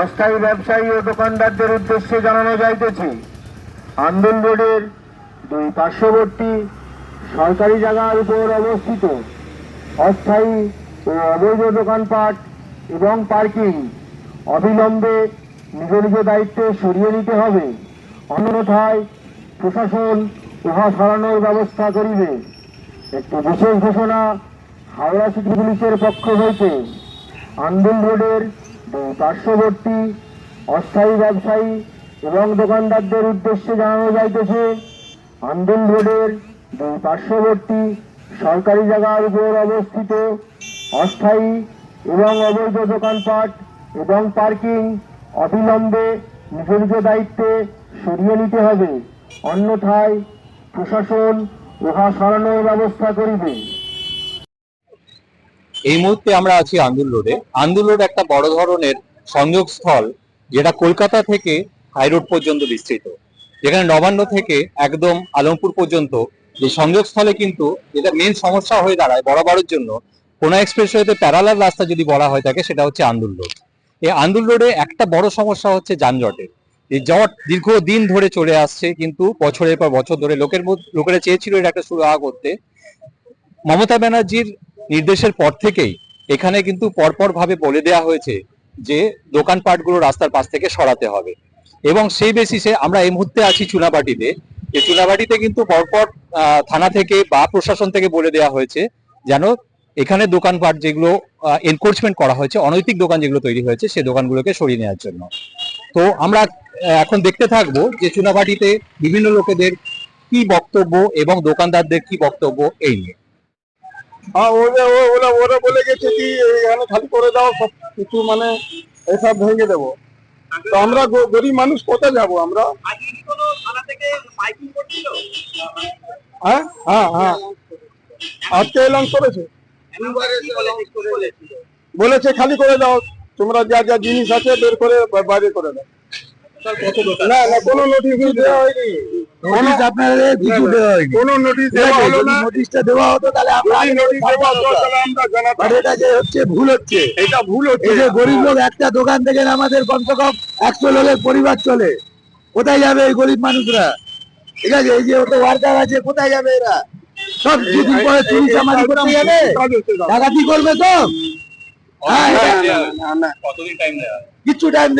অস্থায়ী ব্যবসায়ী ও দোকানদারদের উদ্দেশ্যে জানানো যাইতেছে, আন্দোলন রোডের দুই পার্শ্ববর্তী সরকারি জায়গার উপর অবস্থিত অস্থায়ী ও অবৈধ দোকানপাট এবং পার্কিং অবিলম্বে নিজ নিজ দায়িত্বে সরিয়ে নিতে হবে, অন্যথায় প্রশাসন উহা সরানোর ব্যবস্থা করিবে। একটি বিশেষ ঘোষণা হাওড়া সিটি পুলিশের পক্ষ হইতে আন্দোলন রোডের দুই পার্শ্ববর্তী অস্থায়ী ব্যবসায়ী এবং দোকানদারদের উদ্দেশ্যে জানানো যাইতেছে, আন্দোলন রোডের দুই পার্শ্ববর্তী সরকারি জায়গার উপর অবস্থিত অস্থায়ী এবং অবৈধ দোকানপাট এবং পার্কিং অবিলম্বে নিজ নিজ দায়িত্বে সরিয়ে নিতে হবে, অন্যথায় প্রশাসন উহা সরানোর ব্যবস্থা করিবে। এই মুহূর্তে আমরা আছি আন্দোলন রোডে। আন্দোলন রোড একটা বড় ধরনের সংযোগস্থল, যেটা কলকাতা থেকে হাইরোড পর্যন্ত বিস্তৃত, যেখানে নবান্ন থেকে একদম আলমপুর পর্যন্ত যে সংযোগস্থলে কিন্তু যেটা মেন সমস্যা হয়ে দাঁড়ায় বরাবরের জন্য, কোনা এক্সপ্রেসওয়েতে প্যারালাল রাস্তা যদি বলা হয়ে থাকে সেটা হচ্ছে আন্দোলন রোড। এই আন্দোলন রোডে একটা বড় সমস্যা হচ্ছে যানজটের। এই জট দীর্ঘদিন ধরে চলে আসছে, কিন্তু বছরের পর বছর ধরে লোকেরা চেয়েছিল এটা একটা সুরাহা করতে। মমতা ব্যানার্জির নির্দেশের পর থেকেই এখানে কিন্তু পরপর ভাবে বলে দেওয়া হয়েছে যে দোকানপাটগুলো রাস্তার পাশ থেকে সরাতে হবে, এবং সেই বেসিসে আমরা এই মুহূর্তে আছি চুনাবাটিতে। এই চুনাবাটিতে কিন্তু পরপর থানা থেকে বা প্রশাসন থেকে বলে দেওয়া হয়েছে যেন এখানে দোকানপাট যেগুলো এনফোর্সমেন্ট করা হয়েছে, অনৈতিক দোকান যেগুলো তৈরি হয়েছে সেই দোকানগুলোকে সরিয়ে নেওয়ার জন্য। তো আমরা এখন দেখতে থাকবো যে চুনাবাটিতে বিভিন্ন লোকেদের কি বক্তব্য এবং দোকানদারদের কি বক্তব্য এই নিয়ে। হ্যাঁ, ওরা বলে গেছে কি এখানে খালি করে দাও, সব কিছু মানে এসব ভেঙে দেবো। তো আমরা গরিব মানুষ কোথায় যাবো আমরা? হ্যাঁ হ্যাঁ হ্যাঁ, আজকে এলান করেছে, বলেছে খালি করে দাও, তোমরা যা যা জিনিস আছে বের করে বাইরে করে দাও। না না, কোনো নোটিশ দেওয়া হয়নি, কোনো নোটিশ দেওয়া হলো না। নোটিশটা দেওয়া হতো তাহলে আমরা জানাতাম। এটা যে হচ্ছে ভুল হচ্ছে, এটা ভুল হচ্ছে। এই যে গরিব লোক একটা দোকান থেকে আমাদের কমসে কম 100 লোকের পরিবার চলে, কোথায় যাবে এই গরিব মানুষরা? ঠিক আছে, এই যে ওটা ওয়ার্কার আছে, কোথায় যাবে এরা? সব দুদিন পরে চুরি চামারি করতে যাবে, ডাকাতি করবে তো। কিছু টাইম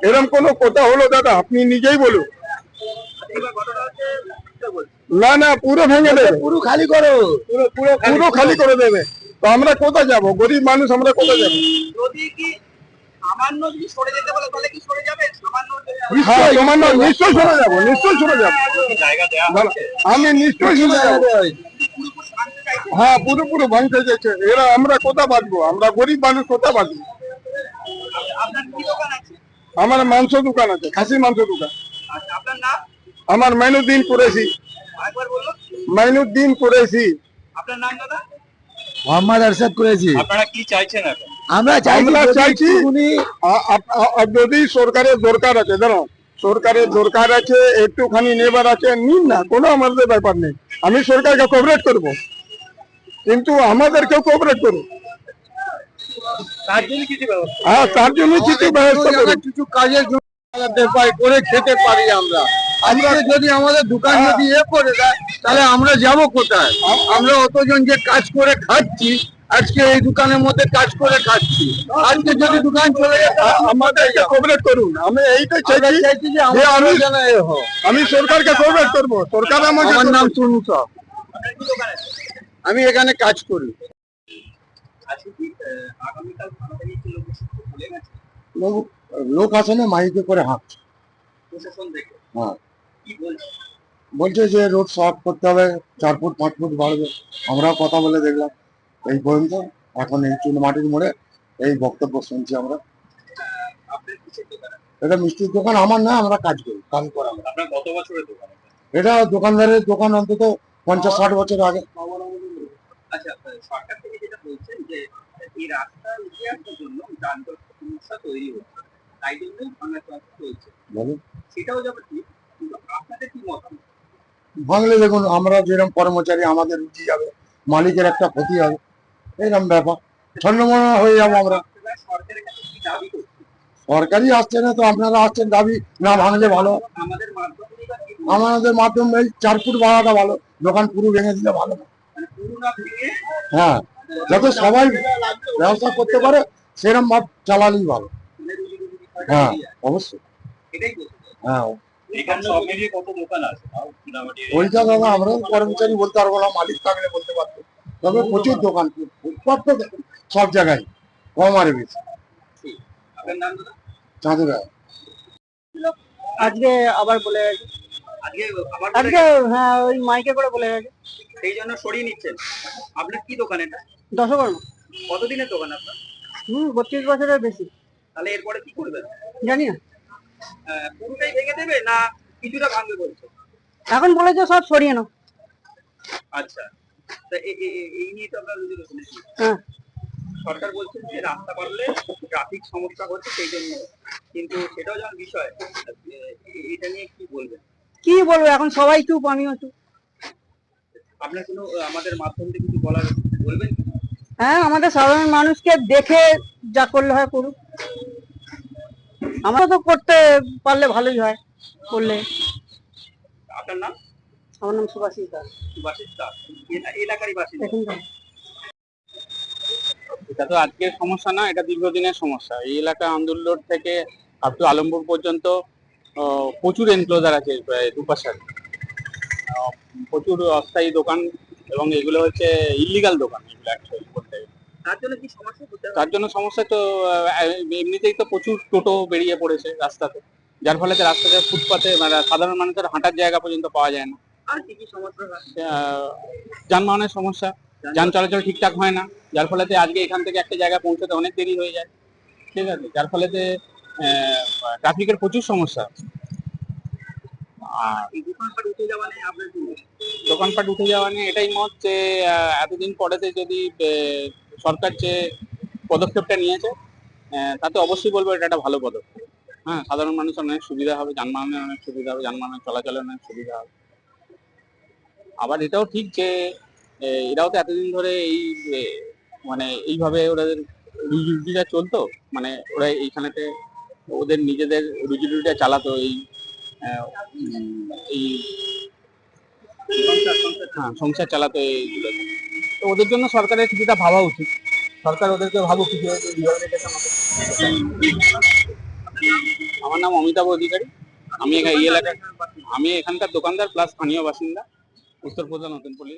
এরকম কোন কথা হলো? দাদা আপনি নিজেই বলুন। না না, পুরো ভেঙে দেবে, পুরো খালি করো, পুরো খালি করে দেবে। তো আমরা কোথায় যাবো? গরিব মানুষ, আমরা কোথায় যাবো? নিশ্চয়ই সরে যাবো, নিশ্চয়ই সরে যাবো, আমি নিশ্চয়ই সরে যাবো। হ্যাঁ, পুরোপুরি ভাঙতে গেছে এরা, আমরা কোথা বাঁচবো? আমরা গরিব মানুষ কোথা বাঁচবো? আমার মাংস দোকান আছে, খাসি মাংস দোকান। আমার মাইনুদ্দিন কুরেশি। মাইনুদ্দিন কুরেশি। আপনার নাম দাদা? মোহাম্মদ আরশাদ কুরেশি। আপনারা কি চাইছেন এখন? আমরা চাইছি যদি সরকারের দরকার আছে, জানো সরকারের দরকার আছে, একটুখানি নেবার আছে, নিন না, কোনো আমাদের ব্যাপার নেই। আমি সরকারকে কোঅপারেট করব, কিন্তু আমাদের কেউ কোঅপারেট করুন। হ্যাঁ, তার জন্য কিছু ব্যবস্থা করুন, কিছু কাজের করে খেতে পারি আমরা। আমরা যদি আমাদের দোকান যদি করে দেয় তাহলে আমরা যাব কোথায়? আমরা অতজন যে কাজ করে খাচ্ছি, আজকে এই দোকানের মধ্যে কাজ করে খাচ্ছি, আজকে যদি দোকান চলে যায় আমাদেরকে কোঅপারেট করুন। আমি এইটাই চাইছি যে আমি সরকারকে কোঅপারেট করবো। সরকার আমাকে, আমার নাম চুনু সাহ, আমি এখানে কাজ করি। লোক আসে না, মাইকে করে হাঁটছে। হ্যাঁ, বলছে যে রোড সাফ করতে হবে, 4 ফুট 5 ফুট বাড়বে। আমরাও কথা বলে দেখলাম এই পর্যন্ত। এখন এই চুনমাটির মোড়ে এই বক্তব্য শুনছি আমরা। এটা মিষ্টির দোকান আমার না, আমরা কাজ করি, কাজ করা। কত বছরের দোকান এটা? দোকানদারের দোকান অন্তত 50-60 বছর আগে। আচ্ছা, সরকার থেকে যেটা বলছেন যে এই রাস্তা উন্নয়নের জন্য যানজট সমস্যা তৈরি হচ্ছে, তাই জন্যই ভাঙা চলছে, বলুন। সেটাও যাবে ঠিক, কিন্তু আপনাদের কি মতামত? ভাঙলে দেখুন, আমরা যেরকম কর্মচারী, আমাদের রুচি যাবে, মালিকের একটা ক্ষতি হবে। এরকম ব্যাপার ছন্নমনা হয়ে যাবো আমরা। আপনারা সরকারের কাছে কি দাবি করছেন? সরকারি আসছে না তো আপনারা আসছেন, দাবি না ভাঙলে ভালো। আমাদের মাধ্যমে বা কি বলবেন? আমাদের মাধ্যমে এই 4 ফুট বাড়াটা ভালো, দোকান পুরো ভেঙে দিলে ভালো। মানে পুরো না ভেঙে হ্যাঁ, যাতে সবাই ব্যবসা করতে পারে সেরকম ভাব চালালেই ভালো। মানে রুজি রুজি বিষয়টা হ্যাঁ বেরিয়ে আসে। অবশ্যই। এটাই বলতে চাই। হ্যাঁ এখানে সব মিলিয়ে কত দোকান আছে তাও মোটামুটি? ওইটা দাদা আমরা কর্মচারী বলতে পারবো না, মালিক থাকলে বলতে পারবো। তবে প্রচুর দোকান, ফুটপাত তো সব জায়গায় কম আর বেশি। ঠিক। আপনার নাম দাদা? চাঁদে রায়। আজকে আবার বলে গেছে। আজকে আবার আজকে হ্যাঁ ওই মাইকে করে বলে গেছে। সেই জন্য সরিয়ে নিচ্ছেন। আপনার কি দোকান এটা? দশকর্ম। কতদিনের দোকান আপনার? 32 বছরের বেশি। তাহলে এরপরে কি করবেন? জানি না, পুরোটাই ভেঙে দেবে না কিছুটা ভাঙবে বলছে? এখন বলেছে সব সরিয়ে নাও। আচ্ছা, তা এই নিয়ে তো আপনার রুজি রয়েছে নাকি? হ্যাঁ, সরকার বলছেন যে রাস্তা পারলে ট্রাফিক সমস্যা হচ্ছে সেই জন্য, কিন্তু সেটাও যেমন বিষয়, এটা নিয়ে কি বলবেন? কি বলবো, এখন সবাই চুপ, আমিও চুপ। আপনার কোনো আমাদের মাধ্যম থেকে কিছু বলার বলবেন? হ্যাঁ, আমাদের সাধারণ মানুষকে দেখে যা করলে হয় করুক, আমরা তো করতে পারলে ভালোই হয় করলে। আপনার নাম? আমার নাম সুভাষিস দাস। সুভাষিস দাস, এলাকারই বাসিন্দা। এখানকার। এটা তো আজকের সমস্যা না, এটা দীর্ঘদিনের সমস্যা। এই এলাকা আন্দুল রোড থেকে আপ টু আলমপুর পর্যন্ত প্রচুর এনক্লোজার আছে, প্রায় দুপাশে প্রচুর অস্থায়ী দোকান, এবং এগুলো হচ্ছে ইলিগাল দোকান। এগুলো অ্যাকচুয়ালি বলতে গেলে তার জন্য কি সমস্যা হতে তার জন্য সমস্যা তো এমনিতেই তো প্রচুর টোটো বেরিয়ে পড়েছে রাস্তাতে, যার ফলে রাস্তাতে ফুটপাতে মানে সাধারণ মানুষের হাঁটার জায়গা পর্যন্ত পাওয়া যায় না। আর কি কি সমস্যা হয়? যানবাহনের সমস্যা, যান চলাচল ঠিকঠাক হয় না, যার ফলে আজকে এখান থেকে একটা জায়গায় পৌঁছতে অনেক দেরি হয়ে যায়। ঠিক আছে, যার ফলে ট্রাফিকের প্রচুর সমস্যা আছে। আর এই দোকানপাট উঠে যাওয়া নেই আপনার কি? দোকানপাট উঠে যাওয়া নিয়ে এটাই মত যে এতদিন পরেতে যদি সরকার যে পদক্ষেপটা নিয়েছে, তাতে অবশ্যই বলবো এটা একটা ভালো পদক্ষেপ। হ্যাঁ, সাধারণ মানুষের অনেক সুবিধা হবে, যানবাহনের অনেক সুবিধা হবে, যানবাহনের চলাচলের অনেক সুবিধা হবে। আবার এটাও ঠিক যে এরাও তো এতদিন ধরে এই এ, মানে এইভাবে ওদের রুজি রুটিটা চলতো, মানে ওরা এইখানেতে ওদের নিজেদের রুজি রুটিটা চালাতো এই হ্যাঁ সংসার চালাতো এইগুলো। তো ওদের জন্য সরকারের কিছুটা ভাবা উচিত, সরকার ওদেরকে ভাবুক কিছু rehabilitation হবে। আমার নাম অমিতাভ অধিকারী, আমি এই এলাকার, আমি এখানকার দোকানদার প্লাস স্থানীয় বাসিন্দা, উত্তর প্রধান নতুন পল্লী।